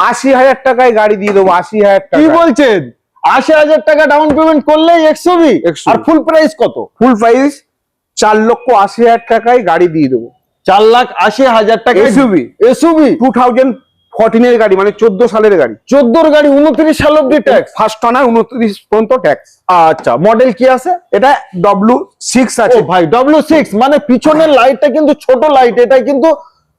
80,000 টাকায় গাড়ি দিয়ে দেবো। 80,000 টাকা। কি বলছেন? 80,000 টাকা ডাউন পেমেন্ট করলেই XUV। আর ফুল প্রাইস কত? ফুল প্রাইস 4,80,000 টাকায় গাড়ি দিয়ে দেবো। 4,80,000 টাকা এসইউভি। 2014 এর গাড়ি, মানে 14 সালের গাড়ি। 14 গাড়ি 29 সাল অব্দি ট্যাক্স। ফার্স্ট অনার 29 পর্যন্ত ট্যাক্স। আচ্ছা, মডেল কি আছে? এটা W6 ও আছে। ভাই, W6 মানে পিছনের লাইটটা কিন্তু ছোট লাইট, এটা কিন্তু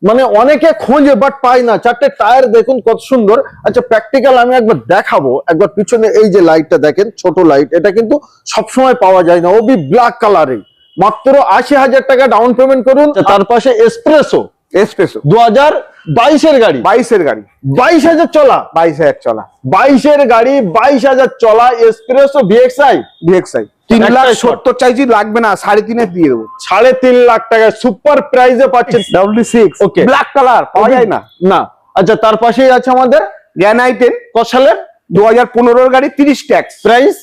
মানে অনেকে খোঁজে বাট পায় না। চারটে টায়ার দেখুন কত সুন্দর। আচ্ছা, প্র্যাকটিক্যাল আমি একবার দেখাবো। একবার পিছনে এই যে লাইটটা দেখেন, ছোট লাইট, এটা কিন্তু সবসময় পাওয়া যায় না, ওবি ব্ল্যাক কালারে। মাত্র 80,000 টাকা ডাউন পেমেন্ট করুন। তার পাশে এসপ্রেসো 2022 এর গাড়ি। 22 এর গাড়ি। 22,000 চলা। 22,000 চলা। 22 এর গাড়ি, 22,000 চলা এসপ্রেসো VXI। 3,70,000 চাইছি, লাগবে না, 3.5 দিয়ে দেবো। 3.5 লাখ টাকা সুপার প্রাইজে পাচ্ছেন W6 ওকে। ব্ল্যাক কালার পাওয়া যায় না। না। আচ্ছা, তার পাশেই আছে আমাদের গ্যানাইটেন কত সালের? 2015 এর গাড়ি, 30 ট্যাক্স, প্রাইস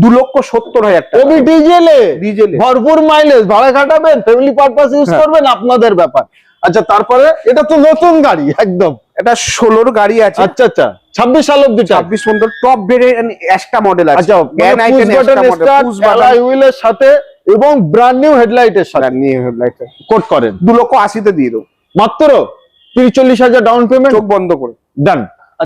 2,70,000 টাকা। ওবি ডিজেলে। ডিজেলে। ভরপুর মাইলেজ, ভাড়া খাটাবেন, ফ্যামিলি পারপাস ইউজ করবেন, আপনাদের ব্যাপার। আচ্ছা, তারপরে এটা তো নতুন গাড়ি একদম। এটা 16 গাড়ি আছে। আচ্ছা আচ্ছা, 26 সাল অব্দি 26 পর্যন্ত টপ ভেরিয়েন্ট একটা মডেল আছে। আচ্ছা, গ্যানাইটেন হুইলের সাথে এবং ব্র্যান্ড নিউ হেডলাইটের সাথে কোট করেন। 2,80,000 দিয়ে দেবো। মাত্র 30-40,000 ডাউন পেমেন্ট, চোখ বন্ধ করে। ডান।